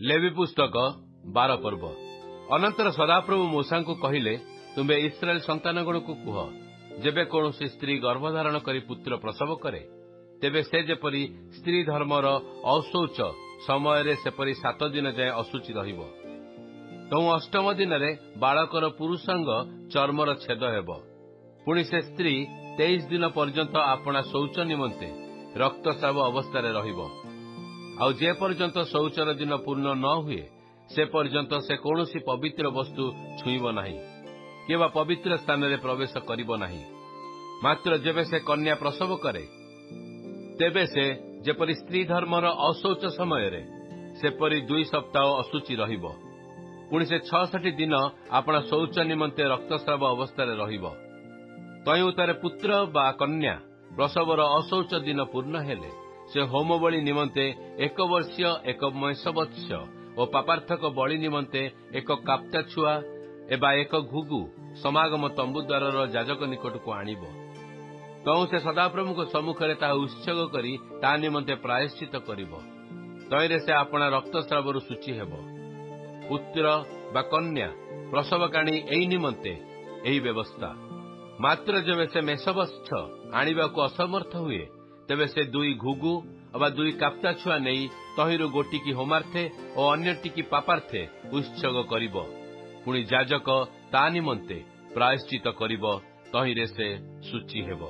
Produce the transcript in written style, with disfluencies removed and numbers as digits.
ଲେବି ପୁସ୍ତକ 12 ପର୍ବ। ଅନନ୍ତର ସଦାପ୍ରଭୁ ମୂଷାଙ୍କୁ କହିଲେ, ତୁମ୍ଭେ ଇସ୍ରାଏଲ ସନ୍ତାନଗଣକୁ କୁହ, ଯେବେ କୌଣସି ସ୍ତ୍ରୀ ଗର୍ଭଧାରଣ କରି ପୁତ୍ର ପ୍ରସବ କରେ, ତେବେ ସେ ଯେପରି ସ୍ତ୍ରୀ ଧର୍ମର ଅଶୌଚ ସମୟରେ ସେପରି 7 ଦିନ ଯାଏ ଅଶୁଚି ରହିବ। ତେଣୁ 8ମ ଦିନରେ ବାଳକର ପୁରୁଷାଙ୍ଗ ଚର୍ମର ଛେଦ ହେବ। ପୁଣି ସେ ସ୍ତ୍ରୀ 23 ଦିନ ପର୍ଯ୍ୟନ୍ତ ଆପଣା ଶୌଚ ନିମନ୍ତେ ରକ୍ତସ୍ରାବ ଅବସ୍ଥାରେ ରହିବ। ଆଉ ଯେ ପର୍ଯ୍ୟନ୍ତ ଶୌଚର ଦିନ ପୂର୍ଣ୍ଣ ନ ହୁଏ, ସେ ପର୍ଯ୍ୟନ୍ତ ସେ କୌଣସି ପବିତ୍ର ବସ୍ତୁ ଛୁଇଁବ ନାହିଁ କିମ୍ବା ପବିତ୍ର ସ୍ଥାନରେ ପ୍ରବେଶ କରିବ ନାହିଁ। ମାତ୍ର ଯେବେ ସେ କନ୍ୟା ପ୍ରସବ କରେ, ତେବେ ସେ ଯେପରି ସ୍ତ୍ରୀ ଧର୍ମର ଅଶୌଚ ସମୟରେ ସେପରି 2 ସପ୍ତାହ ଅଶୁଚି ରହିବ। ପୁଣି ସେ 66 ଦିନ ଆପଣା ଶୌଚ ନିମନ୍ତେ ରକ୍ତସ୍ରାବ ଅବସ୍ଥାରେ ରହିବ। ତହିଁ ଉତ୍ତାରେ ପୁତ୍ର ବା କନ୍ୟା ପ୍ରସବର ଅଶୌଚ ଦିନ ପୂର୍ଣ୍ଣ ହେଲେ ସେ ହୋମବଳି ନିମନ୍ତେ 1 ବର୍ଷୀୟ 1 ମେଷବତ୍ସ ଓ ପାପାର୍ଥକ ବଳି ନିମନ୍ତେ 1 କାପ୍ତା ଛୁଆ ଏବା 1 ଘୁଘୁ ସମାଗମ ତମ୍ବୁ ଦ୍ୱାରର ଯାଜକ ନିକଟକୁ ଆଣିବ। ତହୁଁ ସେ ସଦାପ୍ରଭୁଙ୍କ ସମ୍ମୁଖରେ ତାହା ଉତ୍ସର୍ଗ କରି ତା ନିମନ୍ତେ ପ୍ରାୟଶ୍ଚିତ କରିବ। ତହିଁରେ ସେ ଆପଣା ରକ୍ତସ୍ରାବରୁ ଶୁଚି ହେବ। ପୁତ୍ର ବା କନ୍ୟା ପ୍ରସବକାଣୀ ଏହି ନିମନ୍ତେ ଏହି ବ୍ୟବସ୍ଥା। ମାତ୍ର ଯେବେ ସେ ମେଷବତ୍ସ ଆଣିବାକୁ ଅସମର୍ଥ ହୁଏ, ତେବେ ସେ 2 ଘୁଘୁ ଅବା 2 କାପ୍ତା ଛୁଆ ନେଇ ତହିଁରୁ ଗୋଟିକି ହୋମାର୍ଥେ ଓ ଅନ୍ୟଟିକି ପାପାର୍ଥେ ଉତ୍ସର୍ଗ କରିବ। ପୁଣି ଯାଜକ ତା ନିମନ୍ତେ ପ୍ରାୟଶ୍ଚିତ କରିବ, ତହିଁରେ ସେ ଶୁଚି ହେବ।